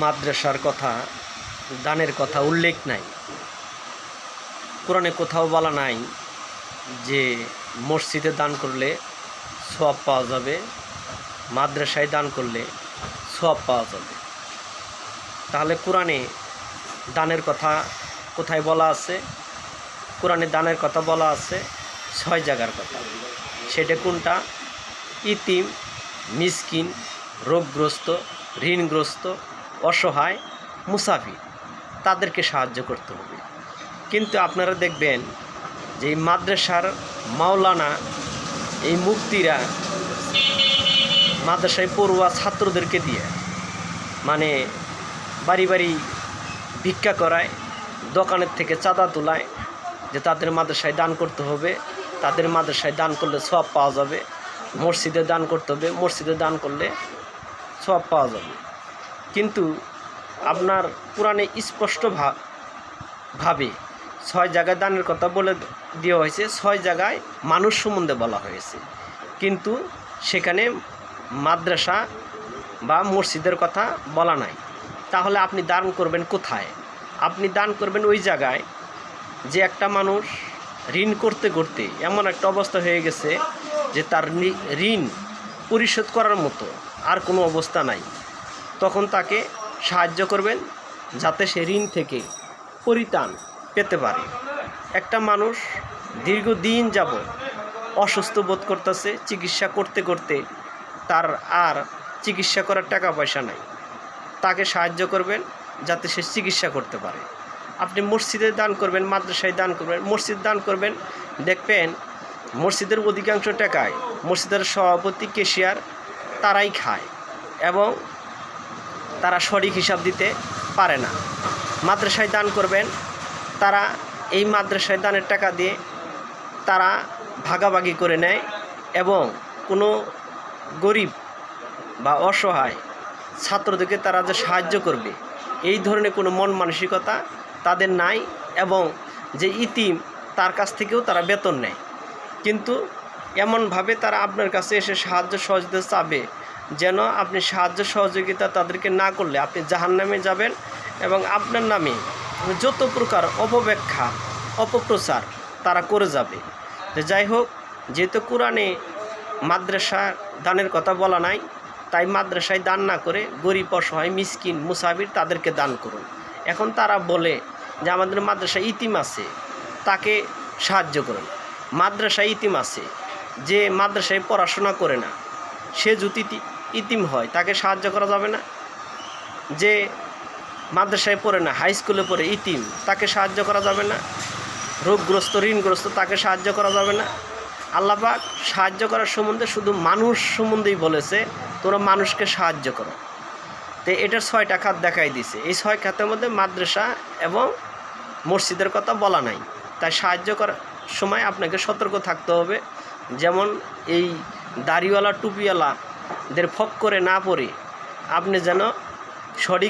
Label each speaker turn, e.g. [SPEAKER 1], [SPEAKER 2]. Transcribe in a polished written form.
[SPEAKER 1] মাদ্রাসার কথা, দানের কথা উল্লেখ নাই। কোরআনে কোথাও বলা নাই যে মসজিদে দান করলে সওয়াব পাওয়া যাবে, মাদ্রাসায় দান করলে সওয়াব পাওয়া যাবে। তাহলে কোরআনে দানের কথা কোথায় বলা আছে? কোরআনে দানের কথা বলা আছে 6 জায়গার কথা। সেটা কোনটা? ইতিম, মিসকিন, রোগগ্রস্ত, ঋণগ্রস্ত, অসহায়, মুসাফির, তাদেরকে সাহায্য করতে হবে। কিন্তু আপনারা দেখবেন যে এই মাদ্রাসার মাওলানা, এই মুফতিরা মাদ্রাসায় পড়ুয়া ছাত্রদেরকে দিয়ে মানে বাড়ি বাড়ি ভিক্ষা করায়, দোকানের থেকে চাঁদা তোলায় যে তাদের মাদ্রাসায় দান করতে হবে, তাদের মাদ্রাসায় দান করলে সওয়াব পাওয়া যাবে, মসজিদে দান করতে হবে, মসজিদে দান করলে সওয়াব পাওয়া যাবে। কিন্তু আপনার কোরআনে স্পষ্টভাবে 6 জায়গায় দানের কথা বলে দেওয়া হয়েছে, 6 জায়গায় মানুষ সম্বন্ধে বলা হয়েছে, কিন্তু সেখানে মাদ্রাসা বা মসজিদের কথা বলা নাই। তাহলে আপনি দান করবেন কোথায়? আপনি দান করবেন ওই জায়গায় যে একটা মানুষ ঋণ করতে করতে এমন একটা অবস্থা হয়ে গেছে যে তার ঋণ পরিশোধ করার মতো আর কোনো অবস্থা নাই। তখন তাকে সাহায্য করবেন যাতে সে ঋণ থেকে পরিত্রাণ পেতে পারে। একটা মানুষ দীর্ঘদিন যাবৎ অসুস্থ বোধ করতেছে, চিকিৎসা করতে করতে তার আর চিকিৎসা করার টাকা পয়সা নাই, তাকে সাহায্য করবেন যাতে সে চিকিৎসা করতে পারে। আপনি মসজিদে দান করবেন, মাদ্রাসায় দান করবেন। মসজিদ দান করবেন, দেখবেন মসজিদের অধিকাংশ টাকায় মসজিদের সভাপতি, ক্যাশিয়ার তারাই খায় এবং তারা সঠিক হিসাব দিতে পারে না। মাদ্রাসায় দান করবেন, তারা এই মাদ্রাসায় দানের টাকা দিয়ে তারা ভাগাভাগি করে নেয় এবং কোনো গরিব বা অসহায় ছাত্রদেরকে তারা যে সাহায্য করবে এই ধরনের কোনো মন মানসিকতা তাদের নাই, এবং যে ইতিম তার কাছ থেকেও তারা বেতন নেয়। কিন্তু এমনভাবে তারা আপনার কাছে এসে সাহায্য সহযোগিতা চাবে যেন আপনি সাহায্য সহযোগিতা তাদেরকে না করলে আপনি জাহান্নামে যাবেন এবং আপনার নামে যত প্রকার অপব্যাখ্যা, অপপ্রচার তারা করে যাবে। তো যাই হোক, যেহেতু কোরআনে মাদ্রাসা দানের কথা বলা নাই, তাই মাদ্রাসায় দান না করে গরিব, অসহায়, মিসকিন, মুসাফির তাদেরকে দান করুন। এখন তারা বলে যে আমাদের মাদ্রাসায় ইতিম আছে, তাকে সাহায্য করুন। মাদ্রাসায় ইতিম আছে, যে মাদ্রাসায় পড়াশোনা করে না, সে যদি ইতিম হয় তাকে সাহায্য করা যাবে না? যে মাদ্রাসায় পড়ে না, হাই স্কুলে পড়ে ইতিম, তাকে সাহায্য করা যাবে না? রোগগ্রস্ত, ঋণগ্রস্ত, তাকে সাহায্য করা যাবে না? আল্লাহ পাক সাহায্য করার সম্বন্ধে শুধু মানুষ সম্বন্ধেই বলেছে, তোমরা মানুষকে সাহায্য করো। তো এটার 6টা খাত দেখাই দিছে। এই 6 খাতের মধ্যে মাদ্রাসা এবং মসজিদের কথা বলা নাই। তাই সাহায্য করার সময় আপনাকে সতর্ক থাকতে হবে, যেমন এই দাড়িওয়ালা, টুপিওয়ালাদের ফক করে না পড়ে আপনি যেন সঠিক